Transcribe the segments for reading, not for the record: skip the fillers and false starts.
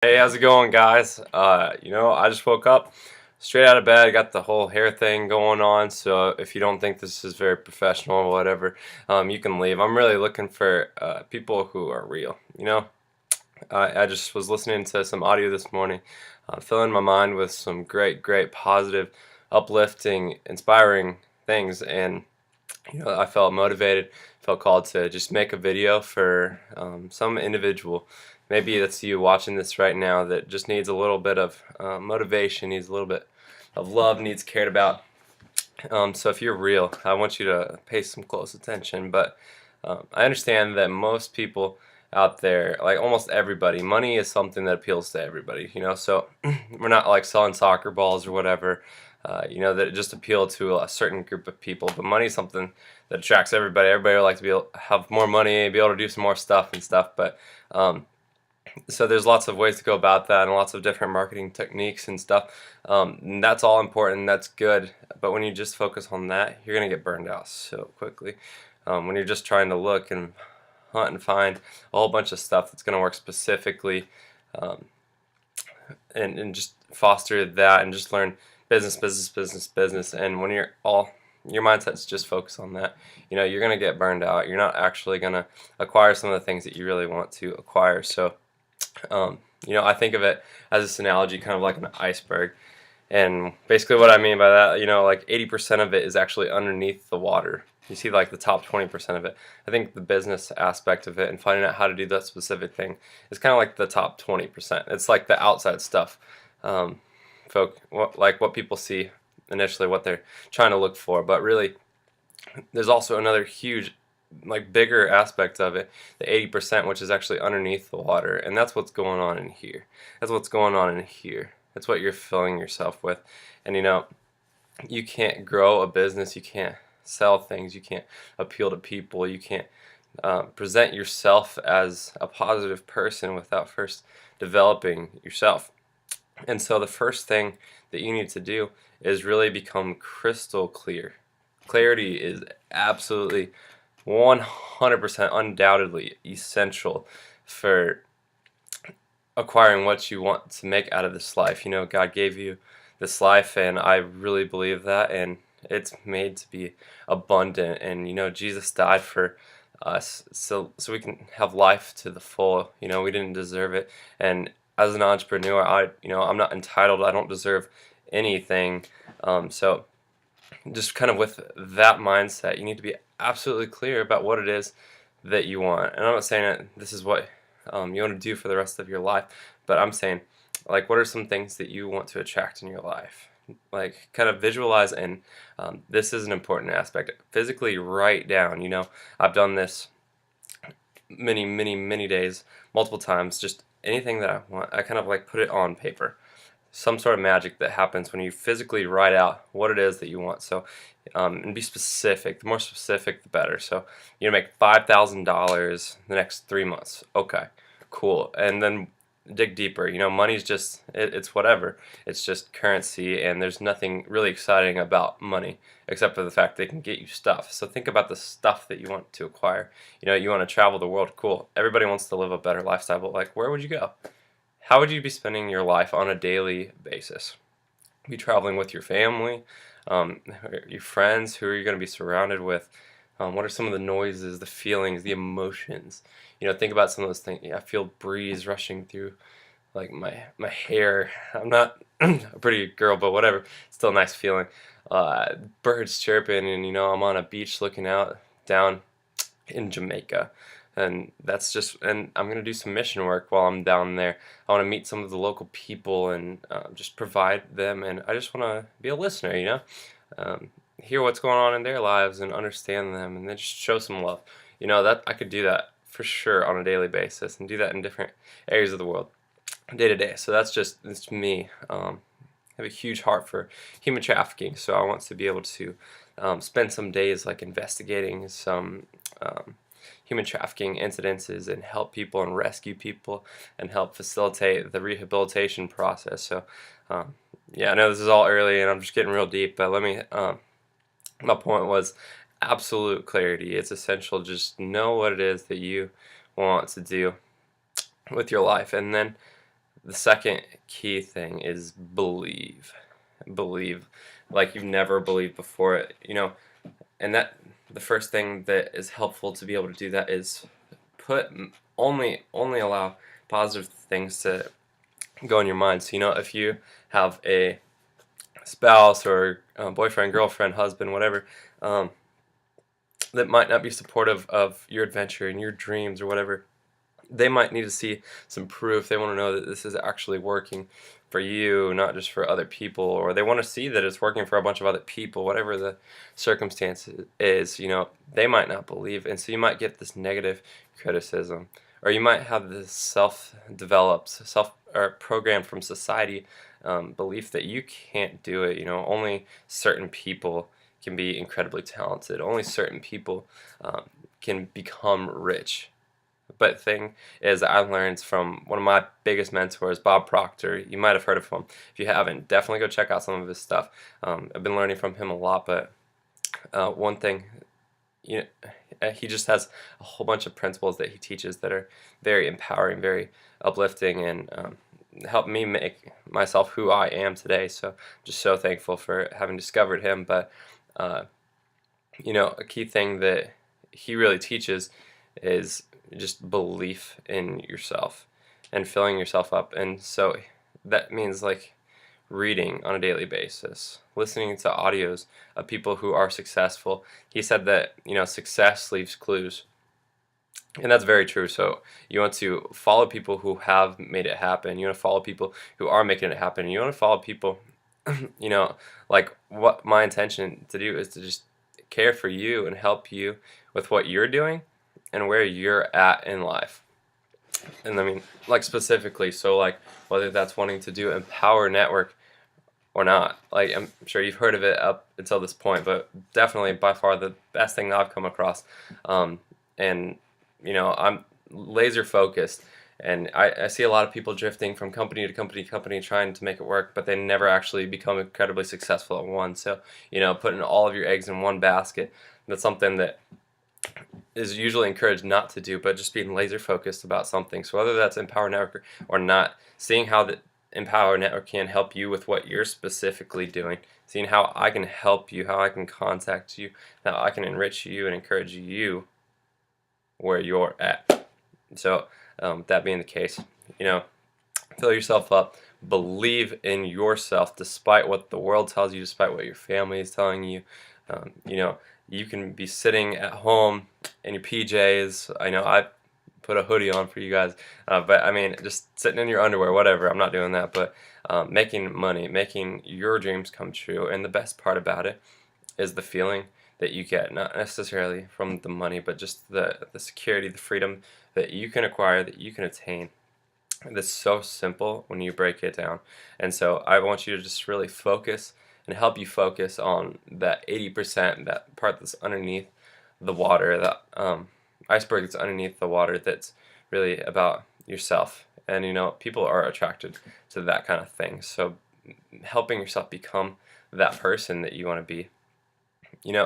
Hey, how's it going, guys? I just woke up straight out of bed, got the whole hair thing going on. So if you don't think this is very professional or whatever, you can leave. I'm really looking for people who are real. I just was listening to some audio this morning, filling my mind with some great, great, positive, uplifting, inspiring things, and I felt motivated, felt called to just make a video for some individual. Maybe that's you watching this right now that just needs a little bit of motivation, needs a little bit of love, needs cared about. So if you're real, I want you to pay some close attention. But I understand that most people out there, like almost everybody, money is something that appeals to everybody. So we're not like selling soccer balls or whatever. That just appeal to a certain group of people. But money is something that attracts everybody. Everybody would like to have more money, be able to do some more stuff and stuff. But so there's lots of ways to go about that and lots of different marketing techniques and stuff. And that's all important. That's good. But when you just focus on that, you're gonna get burned out so quickly. When you're just trying to look and hunt and find a whole bunch of stuff that's gonna work specifically, um, and just foster that and just learn business, business, business, business. And when your mindset's just focused on that, you're gonna get burned out. You're not actually gonna acquire some of the things that you really want to acquire. So I think of it as this analogy, kind of like an iceberg. And basically, what I mean by that, like 80% of it is actually underneath the water. You see, like the top 20% of it. I think the business aspect of it and finding out how to do that specific thing is kind of like the top 20%. It's like the outside stuff, like what people see initially, what they're trying to look for. But really, there's also another huge, like bigger aspect of it, the 80%, which is actually underneath the water, and that's what's going on in here. That's what's going on in here. That's what you're filling yourself with. And you can't grow a business, you can't sell things, you can't appeal to people, you can't present yourself as a positive person without first developing yourself. And so the first thing that you need to do is really become crystal clear. Clarity is absolutely 100% undoubtedly essential for acquiring what you want to make out of this life. God gave you this life, and I really believe that, and it's made to be abundant. And Jesus died for us so we can have life to the full. We didn't deserve it, and as an entrepreneur, I'm not entitled. I don't deserve anything. So just kind of with that mindset, you need to be absolutely clear about what it is that you want. And I'm not saying that this is what you want to do for the rest of your life, but I'm saying, like, what are some things that you want to attract in your life? Like, kind of visualize, and this is an important aspect. Physically write down. I've done this many, many, many days, multiple times. Just anything that I want, I kind of like put it on paper. Some sort of magic that happens when you physically write out what it is that you want. So, and be specific. The more specific, the better. So, make $5,000 the next 3 months. Okay, cool. And then dig deeper. Money's just it's whatever. It's just currency, and there's nothing really exciting about money except for the fact that it can get you stuff. So think about the stuff that you want to acquire. You want to travel the world. Cool. Everybody wants to live a better lifestyle, but like, where would you go? How would you be spending your life on a daily basis? Be traveling with your family, your friends. Who are you going to be surrounded with? What are some of the noises, the feelings, the emotions? Think about some of those things. Yeah, I feel breeze rushing through, like my hair. I'm not a pretty girl, but whatever. It's still a nice feeling. Birds chirping, and I'm on a beach looking out down in Jamaica. And I'm gonna do some mission work while I'm down there. I want to meet some of the local people and just provide them, and I just want to be a listener, hear what's going on in their lives and understand them, and then just show some love. That I could do that for sure on a daily basis, and do that in different areas of the world, day to day. So it's me. I have a huge heart for human trafficking, so I want to be able to spend some days like investigating some human trafficking incidences and help people and rescue people and help facilitate the rehabilitation process. So, yeah, I know this is all early and I'm just getting real deep, but my point was absolute clarity. It's essential. Just know what it is that you want to do with your life, and then The second key thing is believe. Believe like you've never believed before. And that the first thing that is helpful to be able to do that is put only allow positive things to go in your mind. So if you have a spouse or boyfriend, girlfriend, husband, whatever, um, that might not be supportive of your adventure and your dreams or whatever, they might need to see some proof. They want to know that this is actually working for you, not just for other people, or they want to see that it's working for a bunch of other people, whatever the circumstance is. They might not believe, and so you might get this negative criticism, or you might have this self-developed, self or programmed from society belief that you can't do it. Only certain people can be incredibly talented. Only certain people can become rich. But thing is, I learned from one of my biggest mentors, Bob Proctor. You might have heard of him. If you haven't, definitely go check out some of his stuff. I've been learning from him a lot. But one thing, you he just has a whole bunch of principles that he teaches that are very empowering, very uplifting, and helped me make myself who I am today. So I'm just so thankful for having discovered him. But uh, a key thing that he really teaches is just belief in yourself and filling yourself up. And so that means like reading on a daily basis, listening to audios of people who are successful. He said that, success leaves clues. And that's very true. So you want to follow people who have made it happen. You want to follow people who are making it happen. You want to follow people, like what my intention to do is to just care for you and help you with what you're doing and where you're at in life. And I mean, like specifically, so like whether that's wanting to do Empower Network or not. Like I'm sure you've heard of it up until this point, but definitely by far the best thing that I've come across. And I'm laser focused, and I see a lot of people drifting from company to company trying to make it work, but they never actually become incredibly successful at one. So putting all of your eggs in one basket, that's something that is usually encouraged not to do, but just being laser focused about something. So whether that's Empower Network or not, seeing how the Empower Network can help you with what you're specifically doing, seeing how I can help you, how I can contact you, how I can enrich you and encourage you where you're at. So that being the case, fill yourself up, believe in yourself despite what the world tells you, despite what your family is telling you. You can be sitting at home in your PJs. I know I put a hoodie on for you guys, but I mean, just sitting in your underwear, whatever. I'm not doing that, but making money, making your dreams come true. And the best part about it is the feeling that you get, not necessarily from the money, but just the security, the freedom that you can acquire, that you can attain. That's so simple when you break it down. And so I want you to just really focus and help you focus on that 80%, that part that's underneath the water, that iceberg that's underneath the water, that's really about yourself. And people are attracted to that kind of thing. So helping yourself become that person that you want to be.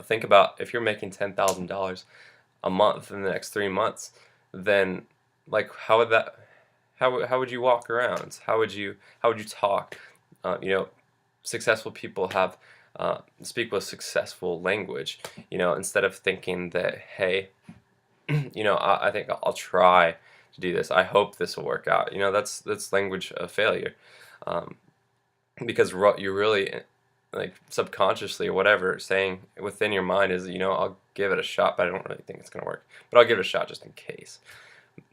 Think about if you're making $10,000 a month in the next 3 months, then like how would you walk around? How would you talk? Successful people have speak with successful language. Instead of thinking that, hey, I think I'll try to do this. I hope this will work out. That's language of failure, because what you really like subconsciously or whatever saying within your mind is, I'll give it a shot, but I don't really think it's gonna work. But I'll give it a shot just in case.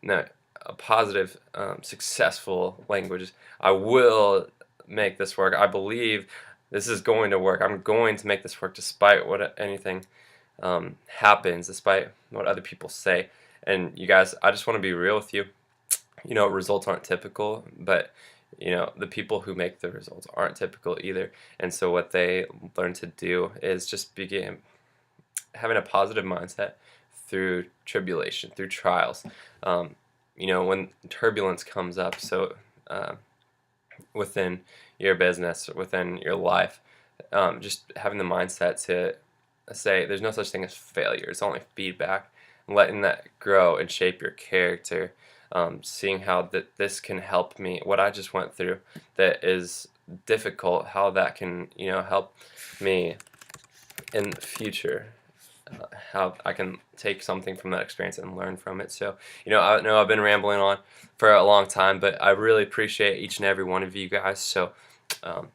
Now, a positive, successful language is, I will make this work. I believe this is going to work. I'm going to make this work despite what anything happens, despite what other people say. And you guys, I just want to be real with you. Results aren't typical, but the people who make the results aren't typical either. And so what they learn to do is just begin having a positive mindset through tribulation, through trials. When turbulence comes up, so within your business, within your life, just having the mindset to say there's no such thing as failure. It's only feedback, and letting that grow and shape your character. seeing how this can help me, what I just went through that is difficult, how that can, help me in the future, how I can take something from that experience and learn from it. So, I know I've been rambling on for a long time, but I really appreciate each and every one of you guys. So, um,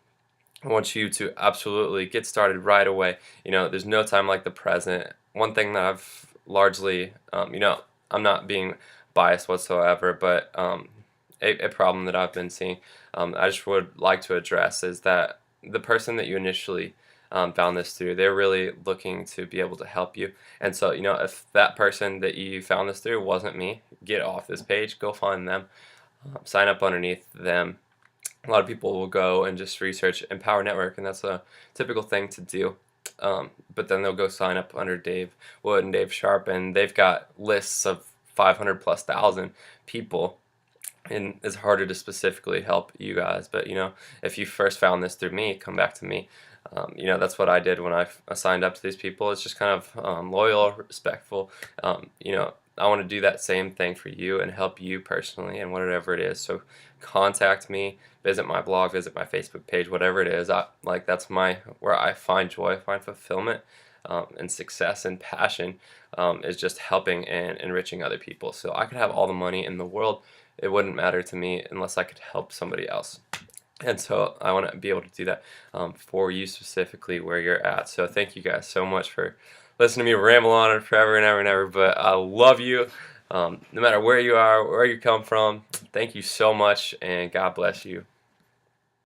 I want you to absolutely get started right away. There's no time like the present. One thing that I've largely, I'm not being biased whatsoever, but a problem that I've been seeing, I just would like to address is that the person that you initially found this through, they're really looking to be able to help you. And so, if that person that you found this through wasn't me, get off this page, go find them, sign up underneath them. A lot of people will go and just research Empower Network, and that's a typical thing to do. But then they'll go sign up under Dave Wood and Dave Sharp, and they've got lists of 500 plus thousand people, and it's harder to specifically help you guys. But if you first found this through me, come back to me. That's what I did when I signed up to these people. It's just kind of loyal, respectful. I want to do that same thing for you and help you personally and whatever it is. So contact me, visit my blog, visit my Facebook page, whatever it is. That's where I find joy, find fulfillment, and success and passion, is just helping and enriching other people. So I could have all the money in the world, it wouldn't matter to me unless I could help somebody else. And so I want to be able to do that for you specifically where you're at. So thank you guys so much for listening to me ramble on it forever and ever and ever. But I love you, no matter where you are, where you come from. Thank you so much, and God bless you.